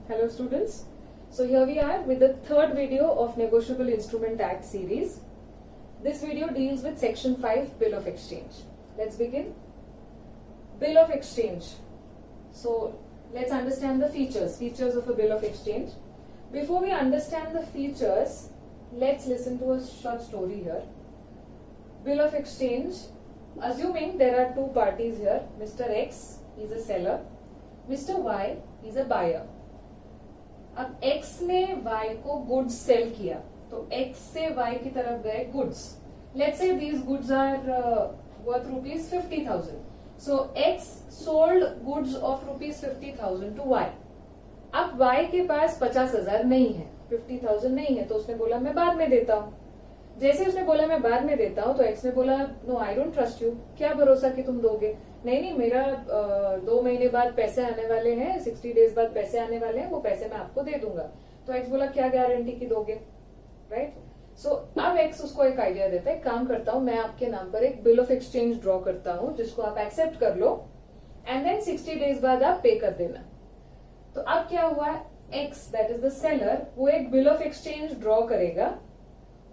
Hello students. So here we are with the third video of Negotiable Instrument Act series. This video deals with section 5 Bill of Exchange. Let's begin. Bill of Exchange. So let's understand the features of a bill of exchange. Before we understand the features, let's listen to a short story here. Bill of exchange, assuming there are two parties here, Mr. X is a seller, Mr. Y is a buyer. अब X ने Y को goods sell किया, तो X से Y की तरफ गए goods. Let's say these goods are worth rupees 50,000. So X sold goods of rupees 50,000 to Y. अब Y के पास 50,000 नहीं है, 50,000 नहीं है, तो उसने बोला मैं बाद में देता हूँ. जैसे उसने बोला मैं बाद में देता हूँ, तो X ने बोला no I don't trust you. क्या भरोसा कि तुम दोगे? नहीं, मेरा 2 महीने बाद पैसे आने वाले हैं, 60 डेज बाद पैसे आने वाले हैं, वो पैसे मैं आपको दे दूंगा. तो X बोला क्या गारंटी की दोगे, राइट? सो अब X उसको एक आइडिया देता है, काम करता हूं मैं आपके नाम पर एक बिल ऑफ एक्सचेंज ड्रॉ करता हूं, जिसको आप एक्सेप्ट कर लो एंड देन 60 डेज बाद आप पे कर देना. तो अब क्या हुआ, X that is the seller, वो एक बिल ऑफ एक्सचेंज ड्रॉ करेगा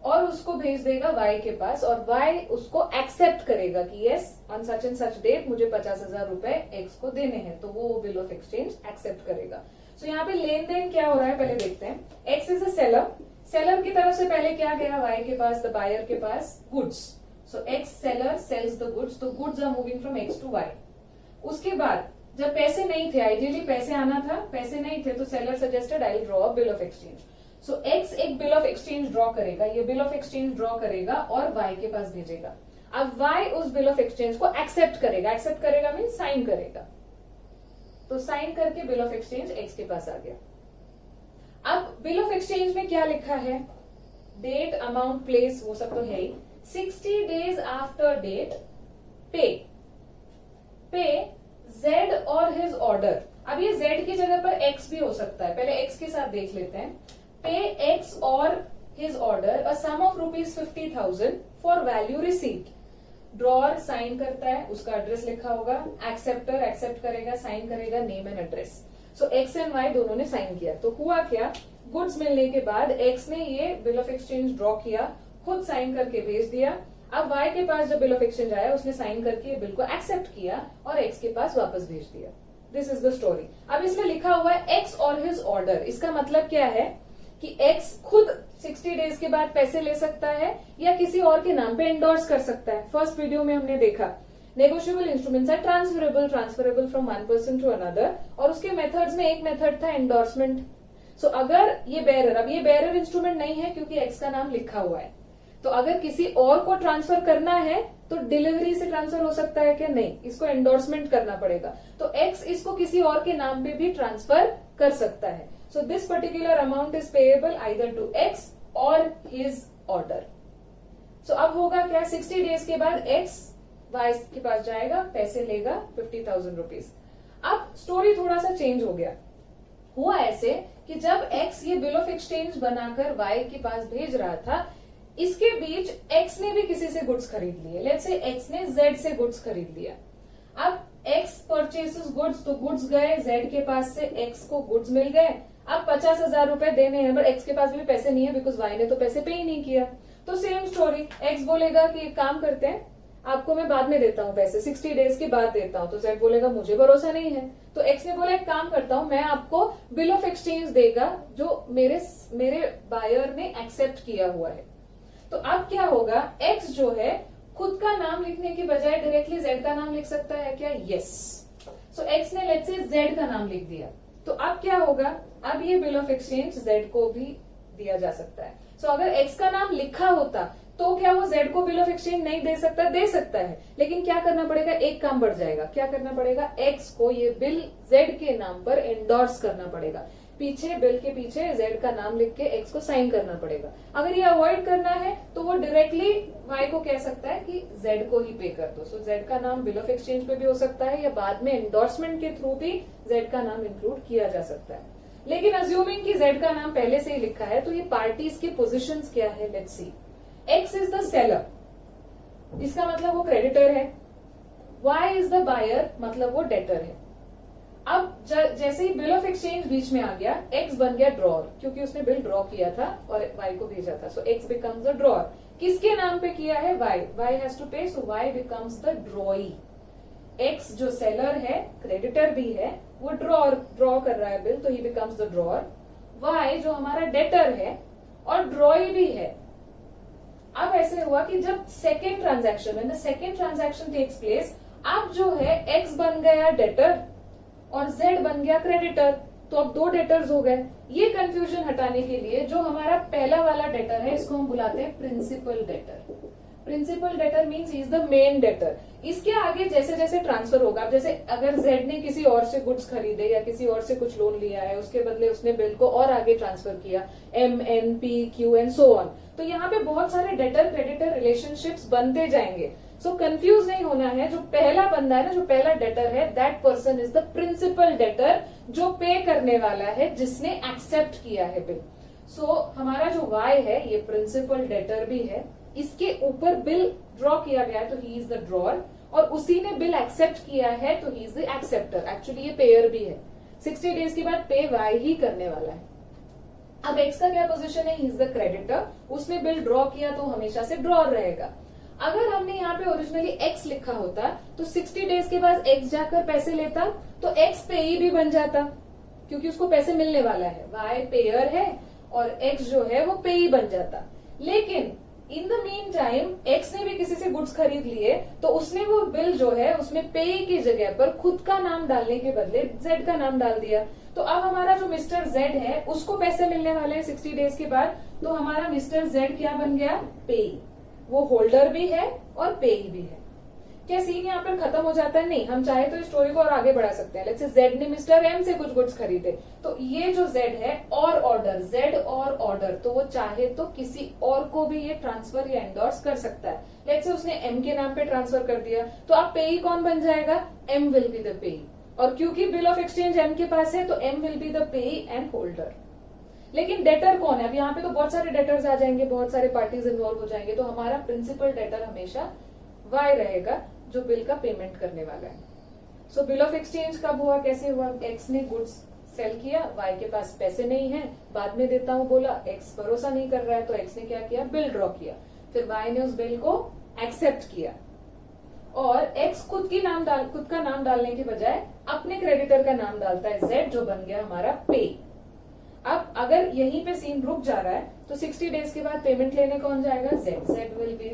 और उसको भेज देगा Y के पास, और Y उसको एक्सेप्ट करेगा कि yes on such and such date मुझे 50,000 रुपए X को देने हैं, तो वो बिल ऑफ एक्सचेंज एक्सेप्ट करेगा. सो यहाँ पे लेन देन क्या हो रहा है पहले देखते हैं. X is a seller, seller की तरफ से पहले क्या गया Y के पास, द बायर के पास goods. So X seller sells the goods, तो goods are moving from X to Y. उसके बाद जब पैसे नहीं थे, आइडियली पैसे आना था, पैसे नहीं थे, तो seller suggested I draw a bill of exchange. So X एक बिल ऑफ एक्सचेंज ड्रॉ करेगा, ये बिल ऑफ एक्सचेंज ड्रॉ करेगा और Y के पास भेजेगा. अब Y उस बिल ऑफ एक्सचेंज को एक्सेप्ट करेगा मीन साइन करेगा. तो साइन करके बिल ऑफ एक्सचेंज X के पास आ गया. अब बिल ऑफ एक्सचेंज में क्या लिखा है, डेट, अमाउंट, प्लेस, वो सब तो है ही. 60 डेज आफ्टर डेट पे Z और हिज ऑर्डर. अब ये Z की जगह पर X भी हो सकता है, पहले X के साथ देख लेते हैं. पे X और his order a sum of rupees 50,000 for value received. Drawer sign करता है, उसका एड्रेस लिखा होगा, एक्सेप्टर एक्सेप्ट करेगा, साइन करेगा, name and address. So X and Y दोनों ने साइन किया. तो हुआ क्या, गुड्स मिलने के बाद X ने ये बिल ऑफ एक्सचेंज ड्रॉ किया, खुद साइन करके भेज दिया. अब Y के पास जब बिल ऑफ एक्सचेंज आया, उसने साइन करके बिल को एक्सेप्ट किया और X के पास वापस भेज दिया. This is the story. अब इसमें लिखा हुआ है X और हिज ऑर्डर. इसका मतलब क्या है कि X खुद 60 डेज के बाद पैसे ले सकता है या किसी और के नाम पे एंडोर्स कर सकता है. फर्स्ट वीडियो में हमने देखा negotiable instruments are transferable from one person to another, और उसके मेथड्स में एक मेथड था एंडोर्समेंट. सो अगर ये बेरर, अब ये बेरर इंस्ट्रूमेंट नहीं है क्योंकि X का नाम लिखा हुआ है, तो अगर किसी और को ट्रांसफर करना है तो डिलीवरी से ट्रांसफर हो सकता है क्या? नहीं, इसको एंडोर्समेंट करना पड़ेगा. तो X इसको किसी और के नाम पे भी ट्रांसफर कर सकता है. So this particular amount is payable either to X or his order. So अब होगा क्या, 60 डेज के बाद X Y के पास जाएगा, पैसे लेगा 50,000 रुपीज. अब स्टोरी थोड़ा सा चेंज हो गया. हुआ ऐसे कि जब X ये बिल ऑफ एक्सचेंज बनाकर Y के पास भेज रहा था, इसके बीच X ने भी किसी से गुड्स खरीद लिए. लेट्स से X ने Z से गुड्स खरीद लिया. अब X परचेसेस गुड्स, तो गुड्स गए Z के पास से, X को गुड्स मिल गए. अब 50,000 रुपए देने हैं, बट X के पास भी पैसे नहीं है बिकॉज Y ने तो पैसे पे ही नहीं किया. तो सेम स्टोरी, X बोलेगा कि एक काम करते हैं, आपको मैं बाद में देता हूँ पैसे, 60 डेज के बाद देता हूँ. तो Z बोलेगा मुझे भरोसा नहीं है. तो X ने बोला एक काम करता हूँ, मैं आपको बिल ऑफ एक्सचेंज देगा जो मेरे बायर ने एक्सेप्ट किया हुआ है. तो अब क्या होगा, X जो है खुद का नाम लिखने की बजाय डायरेक्टली Z का नाम लिख सकता है क्या? यस. सो X ने लेट्स से Z का नाम लिख दिया. तो अब क्या होगा, अब ये बिल ऑफ एक्सचेंज Z को भी दिया जा सकता है. सो अगर X का नाम लिखा होता तो क्या वो Z को बिल ऑफ एक्सचेंज नहीं दे सकता? दे सकता है, लेकिन क्या करना पड़ेगा, एक काम बढ़ जाएगा. क्या करना पड़ेगा, X को ये बिल Z के नाम पर एंडोर्स करना पड़ेगा. पीछे बिल के पीछे Z का नाम लिख के X को साइन करना पड़ेगा. अगर ये अवॉइड करना है तो वो डायरेक्टली Y को कह सकता है कि Z को ही पे कर दो. सो Z का नाम बिल ऑफ एक्सचेंज पे भी हो सकता है या बाद में एंडोर्समेंट के थ्रू भी Z का नाम इंक्लूड किया जा सकता है. लेकिन अज्यूमिंग कि Z का नाम पहले से ही लिखा है, तो ये पार्टीज की पोजिशन क्या है, let's see. X is the seller, इसका मतलब वो क्रेडिटर है. Y इज द बायर, मतलब वो डेटर है. अब जैसे ही बिल ऑफ एक्सचेंज बीच में आ गया, एक्स बन गया ड्रॉर, क्योंकि उसने बिल ड्रॉ किया था और वाई को भेजा था, सो एक्स बिकम्स द ड्रॉर। किसके नाम पे किया है? Y, Y has to pay, so Y becomes the drawee. X जो सेलर है, क्रेडिटर भी है, वो ड्रॉ कर रहा है बिल, तो he becomes the drawer. Y जो हमारा डेटर है और ड्रॉई भी है। अब ऐसे हुआ कि जब second transaction, when the second transaction takes place, अब जो है एक्स बन गया डेटर और जेड बन गया क्रेडिटर, तो अब दो डेटर्स हो गए। ये कंफ्यूजन हटाने के लिए जो हमारा पहला वाला डेटर है, इसको हम बुलाते हैं principal debtor. Principal debtor means is the main debtor. इसके आगे जैसे जैसे ट्रांसफर होगा, जैसे अगर जेड ने किसी और से गुड्स खरीदे या किसी और से कुछ लोन लिया है, उसके बदले उसने बिल को और आगे ट्रांसफर किया, M N P Q and so on, तो यहाँ पे बहुत सारे डेटर क्रेडिटर रिलेशनशिप्स बनते जाएंगे। सो कंफ्यूज नहीं होना है। जो पहला बंदा है ना, जो पहला डेटर है, that person is the principal debtor, जो पे करने वाला है, जिसने एक्सेप्ट किया है बिल। सो हमारा जो वाई है, ये प्रिंसिपल डेटर भी है, इसके ऊपर बिल ड्रॉ किया गया है, तो ही इज द ड्रॉर, और उसी ने बिल एक्सेप्ट किया है, तो he is the acceptor. Actually ये पेयर भी है, 60 डेज के बाद पे वाई ही करने वाला है। अब एक्स का क्या पोजीशन है? ही इज द क्रेडिटर, उसने बिल ड्रॉ किया तो हमेशा से ड्रॉर रहेगा। अगर हमने यहाँ पे ओरिजिनली एक्स लिखा होता तो 60 डेज के बाद एक्स जाकर पैसे लेता तो एक्स पेई भी बन जाता, क्योंकि उसको पैसे मिलने वाला है। वाई पेयर है और एक्स जो है वो पेई बन जाता। लेकिन in the mean time x ने भी किसी से गुड्स खरीद लिए, तो उसने वो बिल जो है उसमें पेई की जगह पर खुद का नाम डालने के बदले जेड का नाम डाल दिया। तो अब हमारा जो मिस्टर जेड है, उसको पैसे मिलने वाले हैं 60 डेज के बाद, तो हमारा मिस्टर जेड क्या बन गया? पेई। वो होल्डर भी है और पेई भी है। क्या सीन यहाँ पर खत्म हो जाता है? नहीं, हम चाहे तो इस स्टोरी को और आगे बढ़ा सकते हैं। लेट्स से जेड ने मिस्टर एम से कुछ गुड्स खरीदे, तो ये जो जेड है और ऑर्डर, जेड और ऑर्डर, तो वो चाहे तो किसी और को भी ये ट्रांसफर या एंडोर्स कर सकता है। लेट्स से उसने एम के नाम पे ट्रांसफर कर दिया, तो अब पेई कौन बन जाएगा? एम विल बी द पेई, और क्योंकि बिल ऑफ एक्सचेंज एम के पास है, तो एम विल बी द पेई एंड होल्डर। लेकिन डेटर कौन है? अब यहाँ पे तो बहुत सारे डेटर्स आ जाएंगे, बहुत सारे पार्टीज इन्वॉल्व हो जाएंगे, तो हमारा प्रिंसिपल डेटर हमेशा वाई रहेगा, जो बिल का पेमेंट करने वाला है। सो बिल ऑफ एक्सचेंज कब हुआ, कैसे हुआ? एक्स ने गुड्स सेल किया, वाई के पास पैसे नहीं है, बाद में देता हूं बोला, एक्स भरोसा नहीं कर रहा है, तो एक्स ने क्या किया? बिल ड्रॉ किया। फिर वाई ने उस बिल को एक्सेप्ट किया, और एक्स खुद का नाम डालने के बजाय अपने क्रेडिटर का नाम डालता है, जेड, जो बन गया हमारा पे। अब अगर यहीं पे सीन रुक जा रहा है, तो 60 डेज के बाद पेमेंट लेने कौन जाएगा? Z. Z will be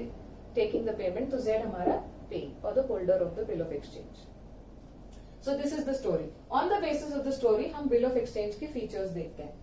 taking the payment, तो जेड हमारा पे और the holder of the bill of exchange. So this is the story. On the basis of the story हम बिल ऑफ एक्सचेंज के फीचर्स देखते हैं।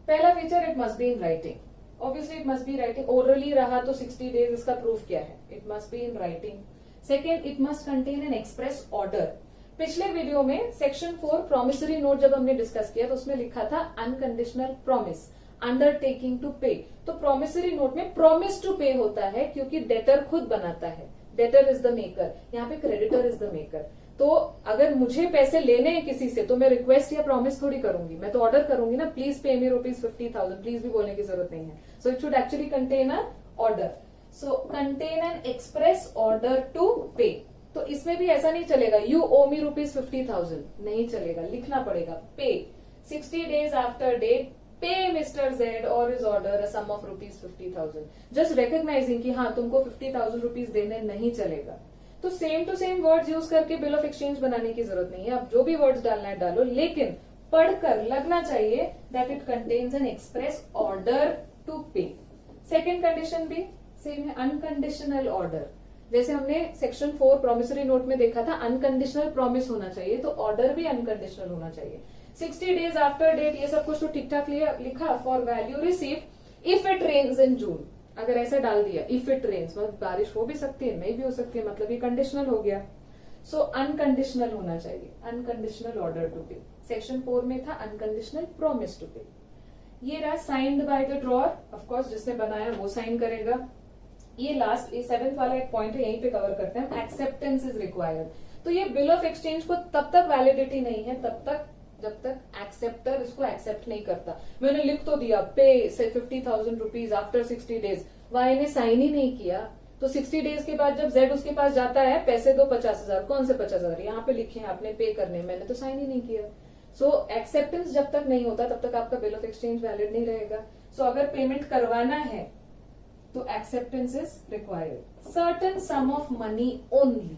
पहला feature, it must be in writing. Obviously it must be writing. Orally रहा तो 60 days, इसका proof क्या है? It must be in writing. Second, it must contain an express order. पिछले वीडियो में सेक्शन 4 प्रोमिसरी नोट जब हमने डिस्कस किया, तो उसमें लिखा था unconditional promise, undertaking to pay. तो प्रोमिसरी नोट में प्रॉमिस टू पे होता है, क्योंकि डेटर खुद बनाता है, डेटर इज द मेकर, यहाँ पे क्रेडिटर इज द मेकर। तो अगर मुझे पैसे लेने हैं किसी से, तो मैं रिक्वेस्ट या प्रॉमिस थोड़ी करूंगी, मैं तो ऑर्डर करूंगी ना, प्लीज पे मी ₹50,000। प्लीज भी बोलने की जरूरत नहीं है। So it should actually contain a order. So contain an express order to pay. तो इसमें भी ऐसा नहीं चलेगा यू ओ मी ₹50,000, नहीं चलेगा, लिखना पड़ेगा pay 60 days after date, pay mister Z और is order a sum of ₹50,000। Just recognising कि हाँ तुमको ₹50,000 देने नहीं चलेगा। तो same to same words use करके बिल ऑफ एक्सचेंज बनाने की जरूरत नहीं है। आप जो भी वर्ड्स डालना है डालो, लेकिन पढ़कर लगना चाहिए that it contains an express order to pay. Second condition भी सेम है, अनकंडीशनल ऑर्डर। जैसे हमने सेक्शन 4 प्रोमिसरी नोट में देखा था, अनकंडीशनल प्रॉमिस होना चाहिए, तो ऑर्डर भी अनकंडीशनल होना चाहिए। 60 डेज आफ्टर डेट, ये सब कुछ तो ठीक ठाक लिखा। For value receive if it rains in June, अगर ऐसा डाल दिया इफ इट रेन्स, मतलब बारिश हो भी सकती है, नहीं भी हो सकती है, मतलब ये कंडीशनल हो गया। सो अनकंडीशनल होना चाहिए, अनकंडीशनल ऑर्डर टू पे। सेक्शन 4 में था अनकंडीशनल प्रॉमिस टू पे। ये रहा signed by the drawer, of course जिसने बनाया वो साइन करेगा। ये लास्ट, ये 7th वाला एक पॉइंट है, यहीं पे कवर करते हैं, एक्सेप्टेंस इज रिक्वायर्ड। तो ये बिल ऑफ एक्सचेंज को तब तक वैलिडिटी नहीं है तब तक जब तक एक्सेप्टर इसको एक्सेप्ट नहीं करता। मैंने लिख तो दिया पे से ₹50,000 आफ्टर 60 डेज, वाई ने साइन ही नहीं किया, तो 60 डेज के बाद जब जेड उसके पास जाता है, पैसे दो 50,000, कौन से 50,000 यहाँ पे लिखे हैं आपने पे करने, मैंने तो साइन ही नहीं किया। सो एक्सेप्टेंस जब तक नहीं होता तब तक आपका बिल ऑफ एक्सचेंज वैलिड नहीं रहेगा। सो अगर पेमेंट करवाना है तो acceptance is required. Certain sum of money only,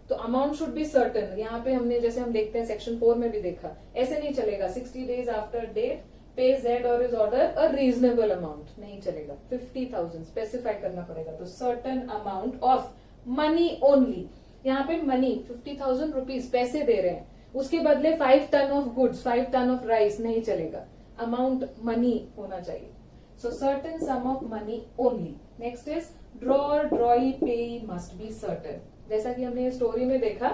तो अमाउंट शुड बी सर्टेन। यहाँ पे हमने जैसे हम देखते हैं सेक्शन 4 में भी देखा, ऐसे नहीं चलेगा 60 डेज आफ्टर डेट पे जेड और is order a reasonable amount, नहीं चलेगा। 50,000 स्पेसिफाई करना पड़ेगा। तो certain amount of money only, यहाँ पे मनी 50,000 रुपीज पैसे दे रहे हैं, उसके बदले 5 ton of goods, 5 ton of rice, नहीं चलेगा। अमाउंट मनी होना चाहिए। So certain sum of money only. Next is drawer, drawee, payee must be certain. जैसा कि हमने स्टोरी में देखा,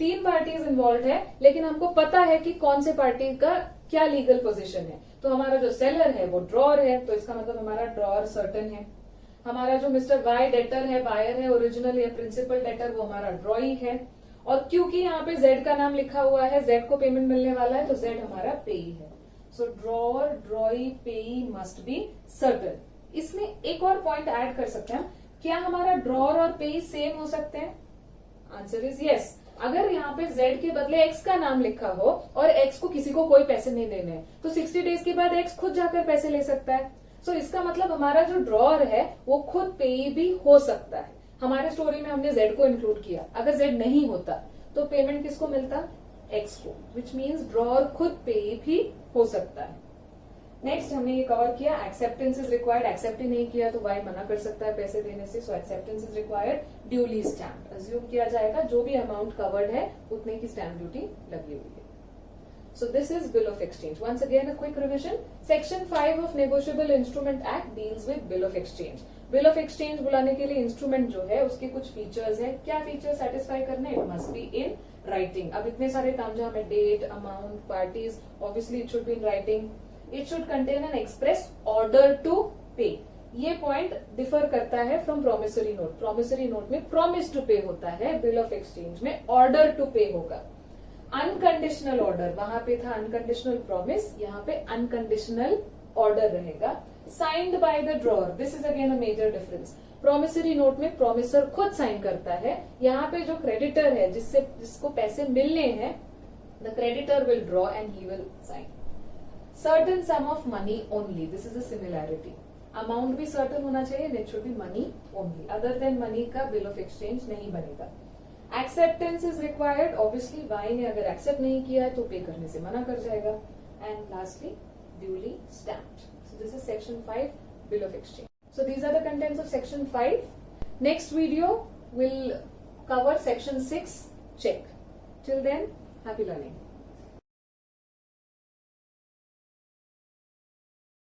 3 पार्टीज इन्वॉल्व है, लेकिन हमको पता है कि कौन से पार्टी का क्या लीगल पोजीशन है। तो हमारा जो सेलर है वो ड्रॉअर है, तो इसका मतलब हमारा ड्रॉअर सर्टेन है। हमारा जो मिस्टर वाई डेटर है, बायर है, ओरिजिनल या प्रिंसिपल डेटर, वो हमारा ड्रॉई है। और क्योंकि यहाँ पे जेड का नाम लिखा हुआ है, जेड को पेमेंट मिलने वाला है, तो जेड हमारा पेई है। सो drawer, drawee, payee must be certain. इसमें एक और पॉइंट ऐड कर सकते हैं, क्या हमारा ड्रॉअर और पेई सेम हो सकते हैं? Answer is yes. अगर यहाँ पे Z के बदले X का नाम लिखा हो और X को किसी को कोई पैसे नहीं देने हैं, तो 60 डेज के बाद X खुद जाकर पैसे ले सकता है। सो इसका मतलब हमारा जो ड्रॉअर है वो खुद पेई भी हो सकता है। हमारे स्टोरी में हमने Z को इंक्लूड किया, अगर Z नहीं होता तो पेमेंट किसको मिलता? X को, विच मीन्स ड्रॉअर खुद पेई भी हो सकता है। नेक्स्ट हमने ये कवर किया, एक्सेप्टेंस इज रिक्वायर्ड। एक्सेप्ट ही नहीं किया तो वाई मना कर सकता है पैसे देने से। So acceptance is required, duly stamped. Assume किया जाएगा जो भी अमाउंट कवर्ड है उतने की स्टैम्प ड्यूटी लगी हुई है। So this is bill of exchange. Once again a quick revision. Section 5 of Negotiable Instrument Act deals with bill of exchange. Bill of exchange बुलाने के लिए इंस्ट्रूमेंट जो है उसके कुछ फीचर्स है। क्या फीचर सेटिस्फाई करने? It must be in writing. अब इतने सारे काम जहां में date, amount, parties, obviously it should be in writing. It should contain an express order to pay. ये पॉइंट डिफर करता है from promissory note. Promissory note में प्रॉमिस टू पे होता है, बिल ऑफ एक्सचेंज में ऑर्डर टू पे होगा। Unconditional order, वहां पे था अनकंडीशनल प्रॉमिस, यहाँ पे अनकंडीशनल ऑर्डर रहेगा। Signed by the drawer, this is again a major difference. Promissory note में प्रोमिसर खुद साइन करता है, यहाँ पे जो क्रेडिटर है जिसको पैसे मिलने हैं, the creditor will draw and he will sign. Certain sum of money only, this is a similarity. Amount भी सर्टेन होना चाहिए, it should be money only. Other than money का बिल ऑफ एक्सचेंज नहीं बनेगा। Acceptance is required, obviously Y ने अगर accept नहीं किया है तो पे करने से मना कर जाएगा। And lastly duly stamped. So this is section 5 bill of exchange. So these are the contents of section 5. Next video will cover section 6 check. Till then, happy learning.